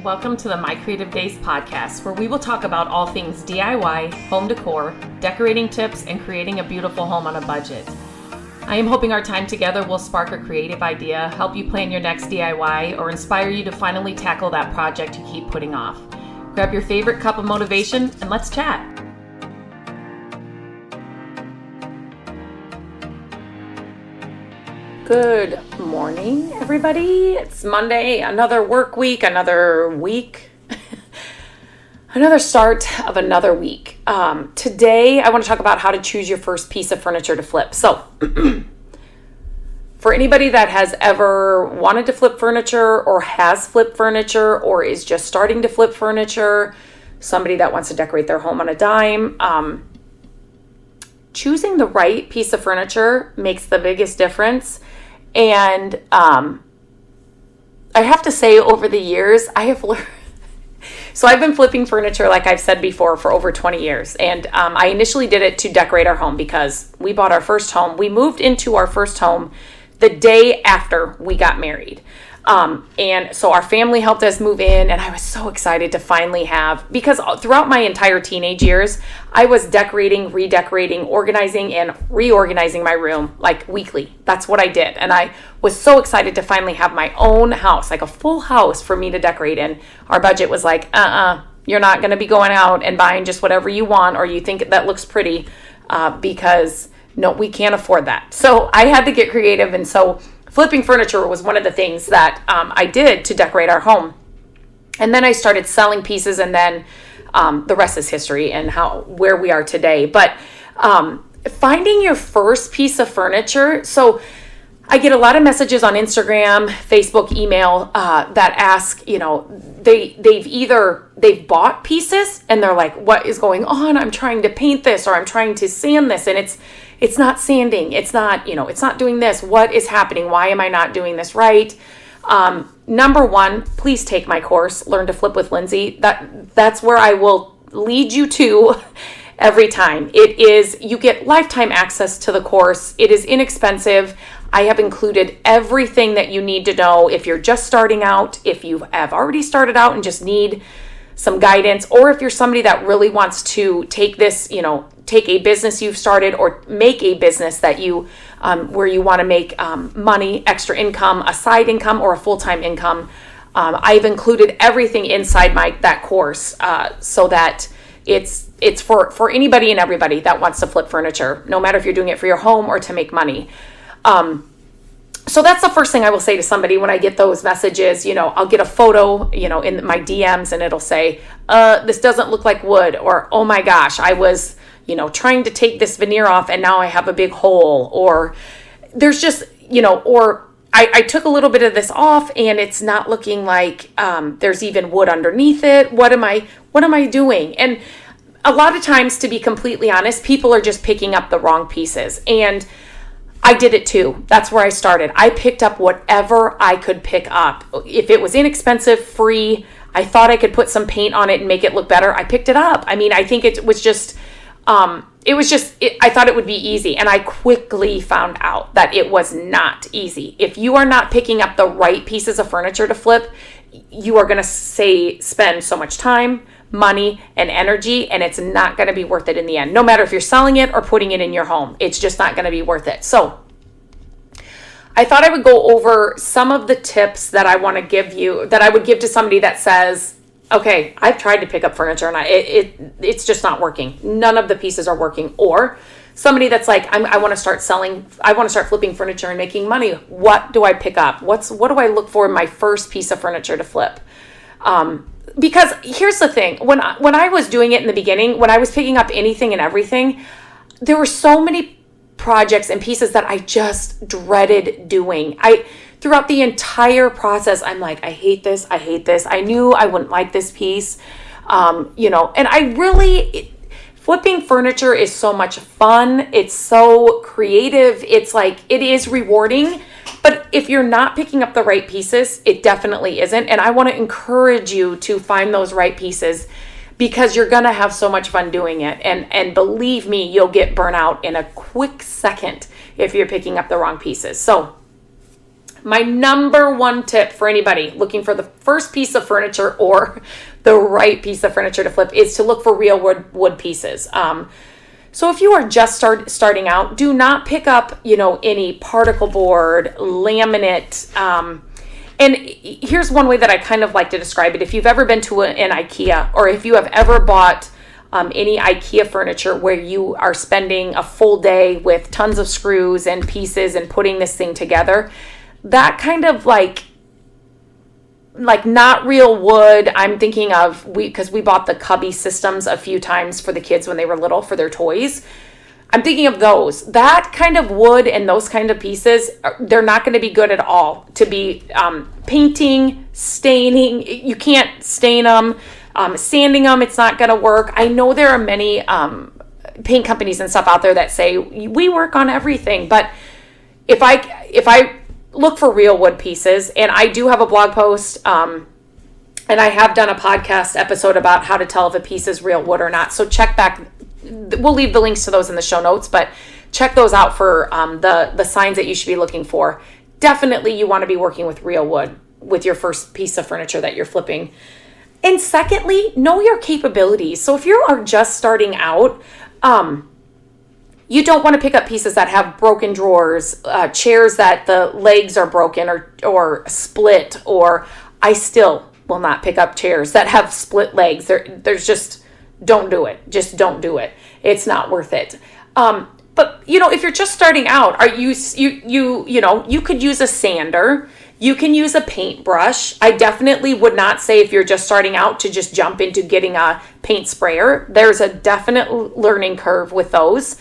Welcome to the My Creative Days podcast, where we will talk about all things DIY, home decor, decorating tips, and creating a beautiful home on a budget. I am hoping our time together will spark a creative idea, help you plan your next DIY, or inspire you to finally tackle that project you keep putting off. Grab your favorite cup of motivation and let's chat. Good morning, everybody. It's Monday, another work week, another start of another week. Today, I want to talk about how to choose your first piece of furniture to flip. So, for anybody that has ever wanted to flip furniture or has flipped furniture or is just starting to flip furniture, somebody that wants to decorate their home on a dime, choosing the right piece of furniture makes the biggest difference. And I have to say, over the years, I have learned. So I've been flipping furniture, like I've said before, for over 20 years. And I initially did it to decorate our home because we bought our first home. We moved into our first home the day after we got married. And so our family helped us move in, and I was so excited to finally have, because throughout my entire teenage years, I was decorating, redecorating, organizing, and reorganizing my room like weekly. That's what I did. And I was so excited to finally have my own house, like a full house for me to decorate in. Our budget was like, you're not going to be going out and buying just whatever you want or you think that looks pretty, because no, we can't afford that. So I had to get creative. And so flipping furniture was one of the things that I did to decorate our home. And then I started selling pieces, and then the rest is history and where we are today. But finding your first piece of furniture. So I get a lot of messages on Instagram, Facebook, email that ask, they've bought pieces and they're like, what is going on? I'm trying to paint this or I'm trying to sand this, and it's not sanding. It's not, it's not doing this. What is happening? Why am I not doing this right? Number one, please take my course, Learn to Flip with Lindsay. That's where I will lead you to every time. You get lifetime access to the course. It is inexpensive. I have included everything that you need to know if you're just starting out, if you have already started out and just need some guidance, or if you're somebody that really wants to take this, take a business you've started or make a business that you, where you want to make money, extra income, a side income, or a full-time income. I've included everything inside that course so that it's for anybody and everybody that wants to flip furniture, no matter if you're doing it for your home or to make money. So that's the first thing I will say to somebody when I get those messages. I'll get a photo, in my DMs, and it'll say, this doesn't look like wood, or, oh my gosh, I was, trying to take this veneer off and now I have a big hole, or there's just, or I took a little bit of this off and it's not looking like there's even wood underneath it. What am I doing? And a lot of times, to be completely honest, people are just picking up the wrong pieces. And I did it too. That's where I started. I picked up whatever I could pick up. If it was inexpensive, free, I thought I could put some paint on it and make it look better, I picked it up. I mean, I think it was just, I thought it would be easy. And I quickly found out that it was not easy. If you are not picking up the right pieces of furniture to flip, you are going to spend so much time, money, and energy, and it's not going to be worth it in the end. No matter if you're selling it or putting it in your home, it's just not going to be worth it. So I thought I would go over some of the tips that I want to give you, that I would give to somebody that says, okay, I've tried to pick up furniture and it's just not working. None of the pieces are working. Or somebody that's like, I want to start flipping furniture and making money. What do I pick up? What do I look for in my first piece of furniture to flip? Because here's the thing, when I was doing it in the beginning, when I was picking up anything and everything, there were so many projects and pieces that I just dreaded doing. Throughout the entire process, I'm like, I hate this. I knew I wouldn't like this piece, and flipping furniture is so much fun. It's so creative. It's like, it is rewarding. But if you're not picking up the right pieces, it definitely isn't. And I want to encourage you to find those right pieces, because you're going to have so much fun doing it. And believe me, you'll get burnt out in a quick second if you're picking up the wrong pieces. So My number one tip for anybody looking for the first piece of furniture or the right piece of furniture to flip is to look for real wood pieces. So if you are just starting out, do not pick up, any particle board, laminate. And here's one way that I kind of like to describe it. If you've ever been to an IKEA, or if you have ever bought any IKEA furniture where you are spending a full day with tons of screws and pieces and putting this thing together, that kind of like not real wood. I'm thinking of, because we bought the cubby systems a few times for the kids when they were little for their toys. I'm thinking of those. That kind of wood and those kind of pieces, they're not going to be good at all to be painting, staining. You can't stain them. Sanding them, it's not going to work. I know there are many paint companies and stuff out there that say we work on everything, but if I look for real wood pieces, and I do have a blog post, and I have done a podcast episode about how to tell if a piece is real wood or not. So check back. We'll leave the links to those in the show notes, but check those out for the signs that you should be looking for. Definitely, you want to be working with real wood with your first piece of furniture that you're flipping. And secondly, know your capabilities. So if you are just starting out, you don't want to pick up pieces that have broken drawers, chairs that the legs are broken or split, or I still will not pick up chairs that have split legs. There's just, don't do it. Just don't do it. It's not worth it. But if you're just starting out, you could use a sander. You can use a paintbrush. I definitely would not say, if you're just starting out, to just jump into getting a paint sprayer. There's a definite learning curve with those.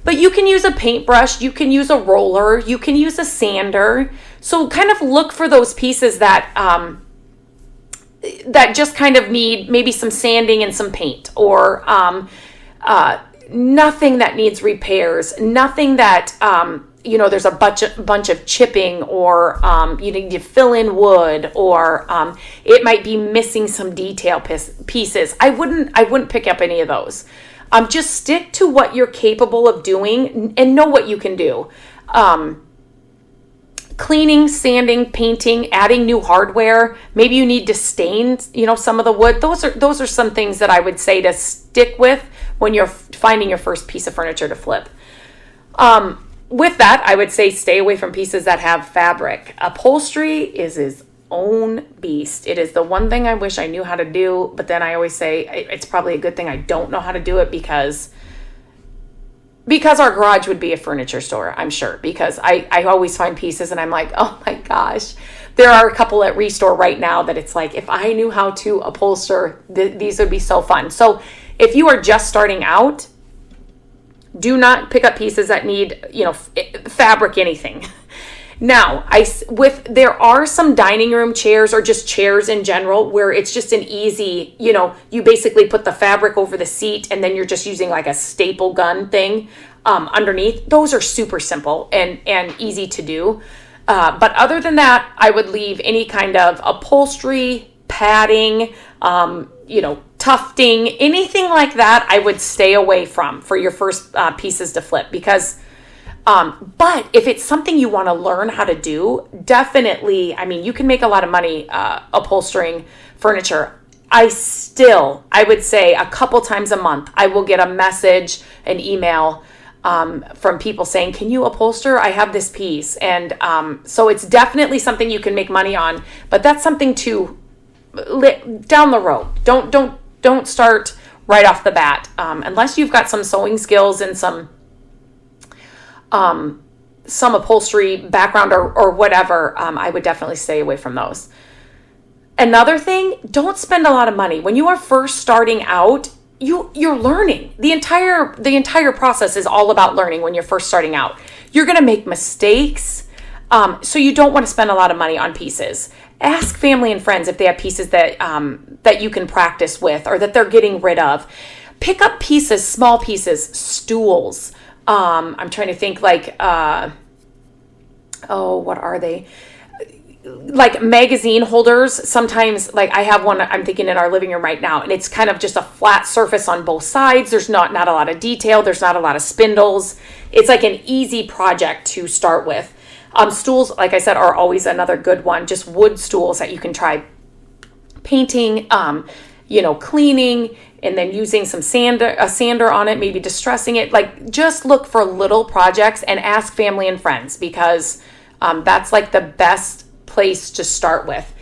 But you can use a paintbrush, you can use a roller, you can use a sander. So kind of look for those pieces that just kind of need maybe some sanding and some paint, or nothing that needs repairs, nothing that there's a bunch of chipping, or you need to fill in wood, or it might be missing some detail pieces. I wouldn't pick up any of those. Just stick to what you're capable of doing and know what you can do. Cleaning, sanding, painting, adding new hardware. Maybe you need to stain, some of the wood. Those are some things that I would say to stick with when you're finding your first piece of furniture to flip. With that, I would say stay away from pieces that have fabric. Upholstery is its own beast. It is the one thing I wish I knew how to do, but then I always say it's probably a good thing I don't know how to do it, because our garage would be a furniture store, I'm sure, because I always find pieces and I'm like, oh my gosh. There are a couple at Restore right now that it's like, if I knew how to upholster, these would be so fun. So if you are just starting out, do not pick up pieces that need, fabric, anything. Now, there are some dining room chairs, or just chairs in general, where it's just an easy, you basically put the fabric over the seat and then you're just using like a staple gun thing underneath. Those are super simple and easy to do. But other than that, I would leave any kind of upholstery, padding, tufting, anything like that, I would stay away from for your first pieces to flip, because but if it's something you want to learn how to do, definitely, you can make a lot of money upholstering furniture. I would say a couple times a month, I will get a message, an email from people saying, can you upholster? I have this piece. And so it's definitely something you can make money on, but that's something to down the road. Don't start right off the bat, unless you've got some sewing skills and some upholstery background or whatever. I would definitely stay away from those. Another thing, don't spend a lot of money. When you are first starting out, you're learning. The entire process is all about learning when you're first starting out. You're going to make mistakes. So you don't want to spend a lot of money on pieces. Ask family and friends if they have pieces that you can practice with, or that they're getting rid of. Pick up pieces, small pieces, stools. I'm trying to think what are they? Like magazine holders. Sometimes, like I have one I'm thinking in our living room right now, and it's kind of just a flat surface on both sides. There's not a lot of detail. There's not a lot of spindles. It's like an easy project to start with. Stools, like I said, are always another good one. Just wood stools that you can try painting, cleaning, and then using a sander on it, maybe distressing it. Like, just look for little projects and ask family and friends, because that's like the best place to start with.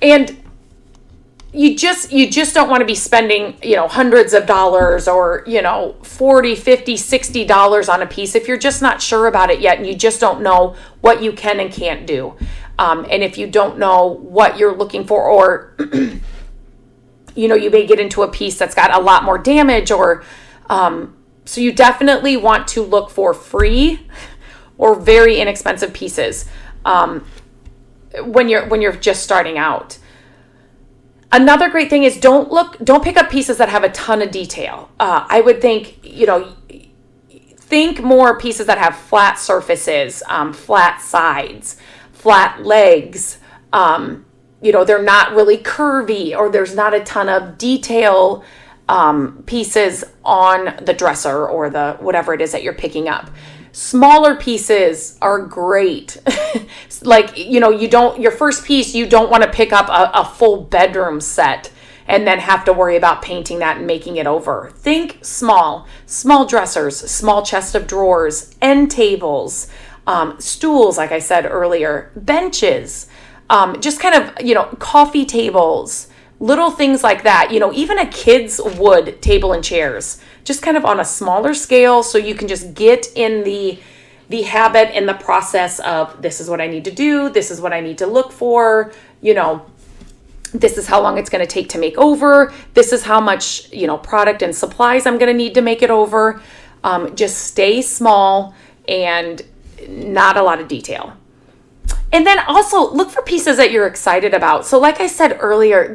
And you just don't want to be spending, hundreds of dollars or, $40, $50, $60 on a piece if you're just not sure about it yet and you just don't know what you can and can't do. And if you don't know what you're looking for, or, you may get into a piece that's got a lot more damage, or, so you definitely want to look for free or very inexpensive pieces, when you're just starting out. Another great thing is don't pick up pieces that have a ton of detail. I would think more pieces that have flat surfaces, flat sides, flat legs. They're not really curvy, or there's not a ton of detail pieces on the dresser or the whatever it is that you're picking up. Smaller pieces are great. Like, your first piece, you don't want to pick up a full bedroom set and then have to worry about painting that and making it over. Think small dressers, small chest of drawers, end tables, stools, like I said earlier, benches, just kind of, coffee tables, little things like that. Even a kid's wood table and chairs, just kind of on a smaller scale, so you can just get in the habit and the process of, this is what I need to do, this is what I need to look for, this is how long it's going to take to make over, this is how much, product and supplies I'm going to need to make it over. Just stay small and not a lot of detail. And then also look for pieces that you're excited about. So like I said earlier,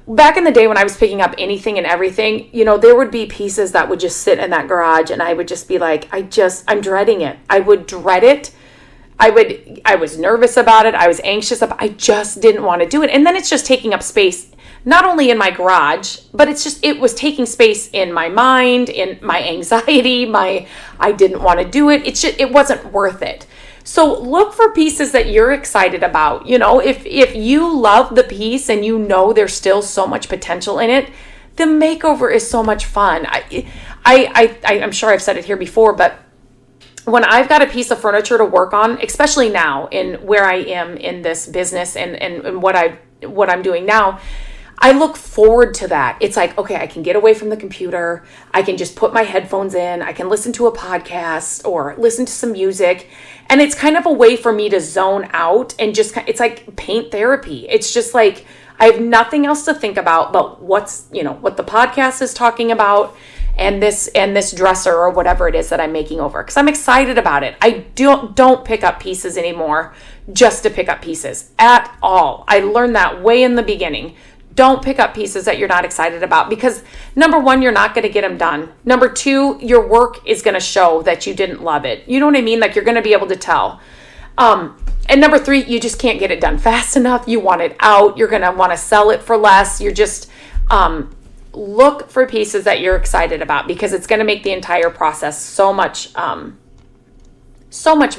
back in the day when I was picking up anything and everything, there would be pieces that would just sit in that garage and I would just be like, I'm dreading it. I would dread it. I was nervous about it. I was anxious about it. I just didn't want to do it. And then it's just taking up space, not only in my garage, but it was taking space in my mind, in my anxiety, I didn't want to do it. It wasn't worth it. So look for pieces that you're excited about. If you love the piece and there's still so much potential in it, the makeover is so much fun. I'm sure I've said it here before, but when I've got a piece of furniture to work on, especially now in where I am in this business and what I'm doing now, I look forward to that. It's like, okay, I can get away from the computer. I can just put my headphones in. I can listen to a podcast or listen to some music. And it's kind of a way for me to zone out and it's like paint therapy. It's just like, I have nothing else to think about but what the podcast is talking about and this dresser or whatever it is that I'm making over, because I'm excited about it. I don't pick up pieces anymore just to pick up pieces at all. I learned that way in the beginning. Don't pick up pieces that you're not excited about, because number one, you're not going to get them done. Number two, your work is going to show that you didn't love it. You know what I mean? Like, you're going to be able to tell. And number three, you just can't get it done fast enough. You want it out. You're going to want to sell it for less. You're just, look for pieces that you're excited about, because it's going to make the entire process so much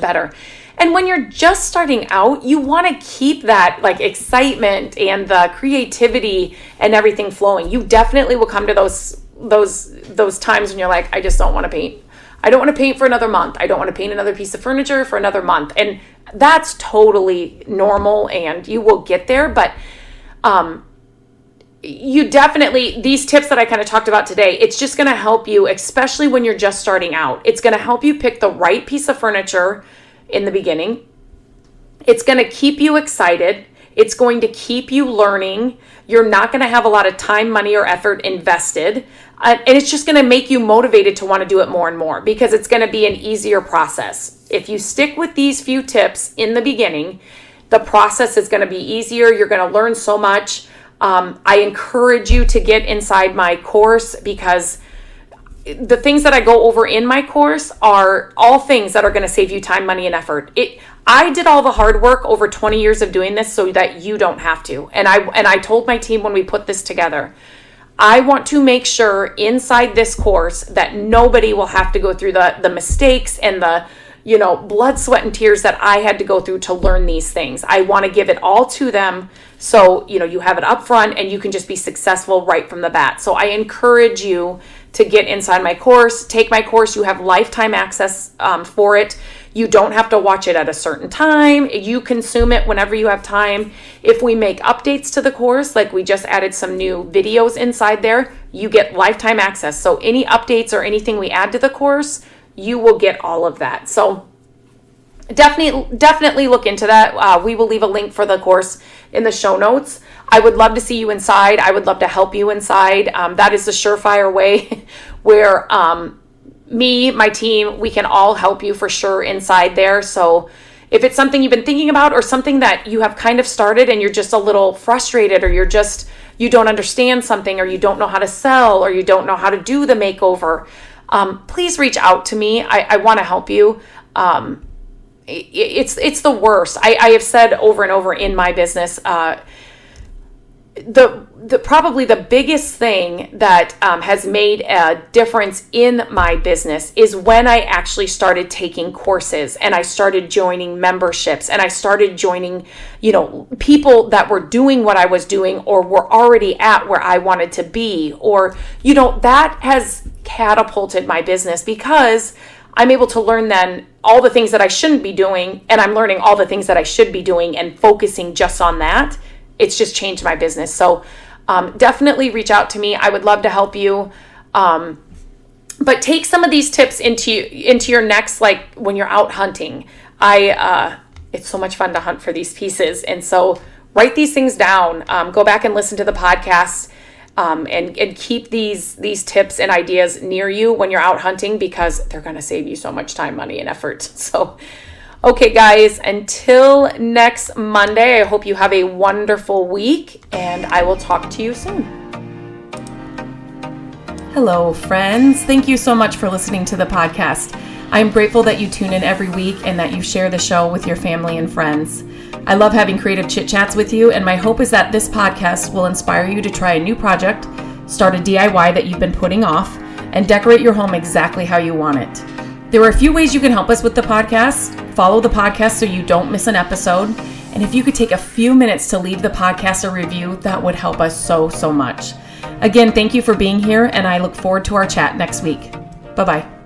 better. And when you're just starting out, you want to keep that like excitement and the creativity and everything flowing. You definitely will come to those times when you're like, I just don't want to paint. I don't want to paint for another month. I don't want to paint another piece of furniture for another month. And that's totally normal, and you will get there. But you definitely, these tips that I kind of talked about today, it's just going to help you, especially when you're just starting out. It's going to help you pick the right piece of furniture in the beginning. It's going to keep you excited. It's going to keep you learning. You're not going to have a lot of time, money, or effort invested. And it's just going to make you motivated to want to do it more and more, because it's going to be an easier process. If you stick with these few tips in the beginning, the process is going to be easier. You're going to learn so much. I encourage you to get inside my course, because the things that I go over in my course are all things that are going to save you time, money, and effort. I did all the hard work over 20 years of doing this so that you don't have to. And I told my team when we put this together, I want to make sure inside this course that nobody will have to go through the mistakes and the blood, sweat, and tears that I had to go through to learn these things. I want to give it all to them so, you have it up front and you can just be successful right from the bat. So I encourage you to get inside my course, take my course. You have lifetime access for it. You don't have to watch it at a certain time. You consume it whenever you have time. If we make updates to the course, like we just added some new videos inside there, you get lifetime access. So any updates or anything we add to the course, you will get all of that. So definitely look into that. We will leave a link for the course in the show notes. I would love to see you inside. I would love to help you inside. That is the surefire way where me, my team, we can all help you for sure inside there. So if it's something you've been thinking about or something that you have kind of started and you're just a little frustrated, or you don't understand something, or you don't know how to sell, or you don't know how to do the makeover, please reach out to me. I want to help you. It's the worst. I have said over and over in my business, probably the biggest thing that has made a difference in my business is when I actually started taking courses, and I started joining memberships, and I started joining, people that were doing what I was doing or were already at where I wanted to be, or, that has catapulted my business because I'm able to learn then all the things that I shouldn't be doing, and I'm learning all the things that I should be doing and focusing just on that. It's just changed my business. So definitely reach out to me. I would love to help you. But take some of these tips into your next, like when you're out hunting. It's so much fun to hunt for these pieces. And so write these things down. Go back and listen to the podcast. And keep these tips and ideas near you when you're out hunting, because they're going to save you so much time, money, and effort. So, okay, guys, until next Monday, I hope you have a wonderful week, and I will talk to you soon. Hello, friends. Thank you so much for listening to the podcast. I'm grateful that you tune in every week and that you share the show with your family and friends. I love having creative chit chats with you, and my hope is that this podcast will inspire you to try a new project, start a DIY that you've been putting off, and decorate your home exactly how you want it. There are a few ways you can help us with the podcast. Follow the podcast so you don't miss an episode. And if you could take a few minutes to leave the podcast a review, that would help us so much. Again, thank you for being here, and I look forward to our chat next week. Bye-bye.